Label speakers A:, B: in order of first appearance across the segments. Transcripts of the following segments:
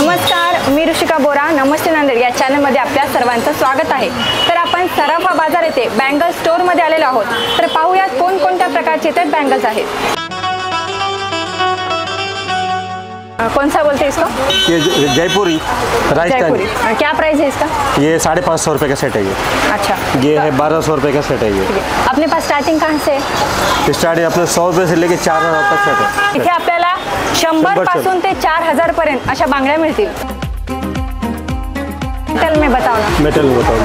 A: नमस्कार, मी ऋषिका बोरा नमस्ते नांदेड या चॅनलमध्ये आपल्या सर्वांचं स्वागत आहे। तर आपण सराफा बाजार येथे बँगल स्टोअरमध्ये आलेलो आहोत। तर पाहूयात कोणकोणत्या प्रकारचे इथे बँगल्स आहेत। कौन सा बोलते हैं इसको?
B: ये जयपुरी राजस्थानी।
A: क्या प्राइस है इसका?
B: ये 550 रुपये का सेट है ये।
A: अच्छा,
B: ये है 1200 रुपये का सेट है ये।
A: अपने पास स्टार्टिंग कहाँ से है?
B: स्टार्टिंग अपने 100 रुपये से लेके 4000 तक सेट है।
A: इथे आपल्याला 100 पासून ते 4000 पर्यंत अशा बांगड्या मिळतील। मेटल में बताओ ना।
B: मेटल में बताओ।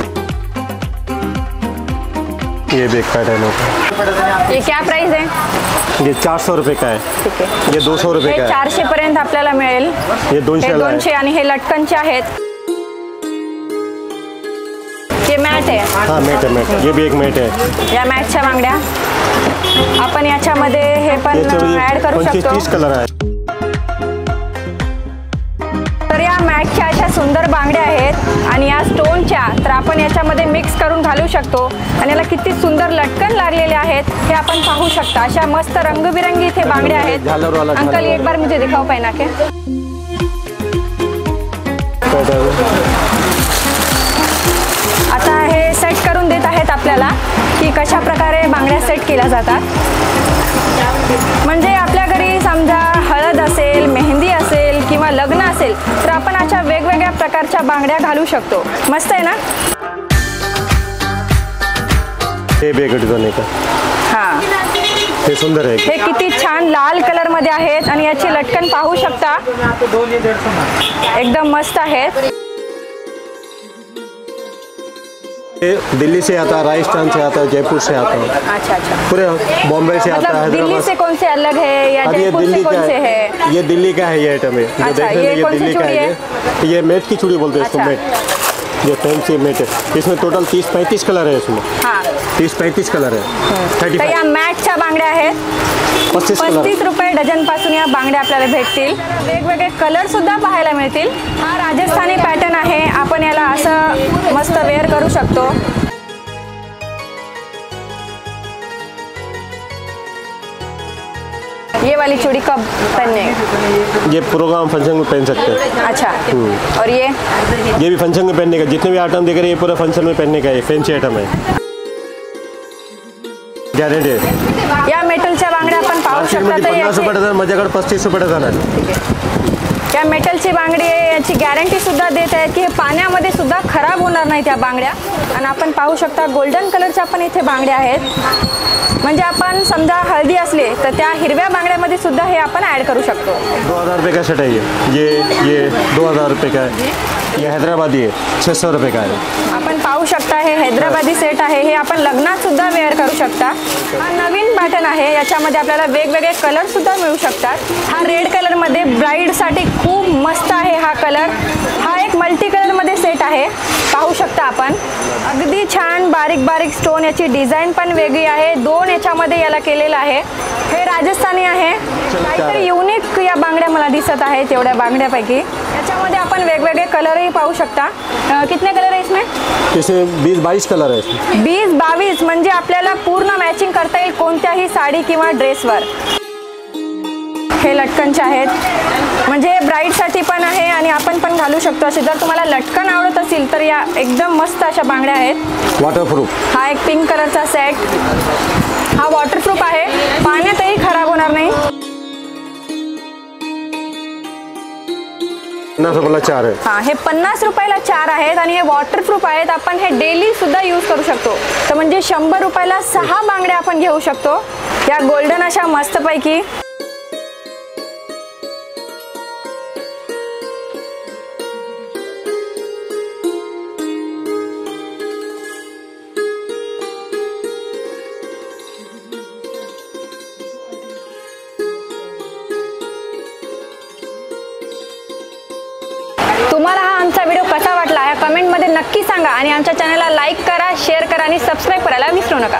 B: ये भी एक पैटर्न होता है।
A: ये क्या प्राइस है?
B: ये 400 रुपये का है।
A: ठीक है,
B: ये 200 रुपये का है।
A: 400 पर्यंत आपल्याला मिळेल।
B: ये 200
A: आणि हे लटकनचे आहेत। ये मॅट आहे।
B: हाँ मैट है, मैट। ये भी एक मैट है।
A: या मॅटच्या बांगड्या आपण याच्यामध्ये हे पण ऍड करू शकतो।
B: 25-30 कलर आहे।
A: तर या मॅटच्या अशा सुंदर बांगड्या आहेत आणि या स्टोनच्या तर आपण याच्यामध्ये मिक्स करून घालू शकतो आणि याला किती सुंदर लटकन लागलेले आहेत हे आपण पाहू शकता। अशा मस्त रंगबिरंगी इथे बांगड्या आहेत। अंकल एक बार मुझे दिखाओ पहना के। आता हे सेट करून देत आहेत आपल्याला की कशा प्रकारे बांगड्या सेट केल्या जातात। म्हणजे आपल्या घरी समजा हळद असेल, मेहंदी असेल किंवा लग्न असेल तर आपण अशा वेगवेगळ्या प्रकारच्या बांगड्या घालू शकतो। मस्त आहे ना?
B: हे बेगड डिझाइन का।
A: हां,
B: हे सुंदर आहे।
A: हे किती छान लाल कलर मध्ये आहेत आणि याची लटकन पाहू शकता, एकदम मस्त आहेत।
B: दिल्ली से आता है, राजस्थान से आता है, जयपुर से आता है।
A: अच्छा अच्छा,
B: पूरे बॉम्बे से आता है,
A: दिल्ली से कौन से अलग है या जयपुर से कौन से है?
B: ये दिल्ली का है ये आइटम है।
A: अच्छा, ये दिल्ली का है।
B: ये मेट की चूड़ी बोलते हैं इसको, मेट। ये फैंसी मेट है। इसमें टोटल 30-35 कलर है इसमें। हाँ, 30-35 कलर है।
A: तर या मॅटच्या बांगड्या आहेत। 35 रुपये डझन पासून या बांगड्या आपल्याला भेटतील। वेगवेगळे कलर सुद्धा पाहायला मिळतील। हा राजस्थानी पॅटर्न आहे, आपण याला असं मस्त वेअर करू शकतो। ये वाली चूड़ी कब पहनने?
B: ये प्रोग्राम फंक्शन में पहन सकते हैं।
A: अच्छा, और ये
B: भी फंक्शन में पहनने का। जितने भी आइटम देख रहे हैं ये पूरा फंक्शन में पहनने का है। फैंसी आइटम है, गारंटी है।
A: या मेटलच्या बांगड्या आपण पाहू शकता।
B: 50 रुपये डझन, माझ्याकडे 35 रुपये डझन आहे।
A: या मेटलची बांगडी याची गॅरंटी सुद्धा देत आहेत की हे पाण्यामध्ये सुद्धा खराब होणार नाही त्या बांगड्या। आणि आपण पाहू शकता गोल्डन कलरच्या पण इथे बांगड्या आहेत। म्हणजे आपण समजा हळदी असले तर त्या हिरव्या बांगड्यामध्ये सुद्धा हे आपण ऍड करू शकतो।
B: 2000 रुपये का सेट है ये 2000 रुपये का है। ये हैदराबादी है, 600 रुपये का है।
A: आपण पाहू शकता हे हैदराबादी सेट आहे, हे आपण लग्नात सुद्धा वेअर करू शकता। हा नवीन पॅटर्न आहे, याच्यामध्ये आपल्याला वेगवेगळे कलर सुद्धा मिळू शकतात। हा रेड कलर मध्ये ब्राइड साठी खूप मस्त आहे हा कलर। हा एक मल्टी कलर मध्ये सेट आहे, पाहू शकता आपण। अगदी छान बारीक बारीक स्टोन, याची डिझाइन पण वेगळी आहे। 2 याच्यामध्ये याला केलेलं आहे। हे राजस्थानी आहे, काहीतरी युनिक या बांगड्या मला दिसत आहेत एवढ्या बांगड्यापैकी। याच्यामध्ये आपण वेगवेगळे कलरही पाहू शकता। कितने कलर है इसमें?
B: इसमें 20-22 कलर है इसमें।
A: 20-22 म्हणजे आपल्याला पूर्ण मॅचिंग करता येईल कोणत्याही साडी किंवा ड्रेसवर। हे लटकनचे आहेत, म्हणजे ब्राईडसाठी पण आहे आणि आपण पण घालू शकतो असे। जर तुम्हाला लटकन आवडत असेल तर या एकदम मस्त अशा बांगड्या आहेत।
B: वॉटरप्रूफ। हा
A: एक पिंक कलरचा सेट, हा वॉटरप्रूफ आहे, पाण्यातही खराब होणार नाही।
B: 50 रुपयाला 4 आहे।
A: हा, हे 50 रुपयाला 4 आहेत आणि हे वॉटरप्रूफ आहेत। आपण हे डेली सुद्धा यूज करू शकतो। तर म्हणजे 100 रुपयाला 6 बांगड्या आपण घेऊ शकतो। या गोल्डन अशा मस्तपैकी। तुम्हाला हा आमचा व्हिडिओ कसा वाटला आहे कमेंट मध्ये नक्की सांगा आणि आमच्या चॅनलला लाईक करा, शेअर करा आणि सबस्क्राइब करायला विसरू नका।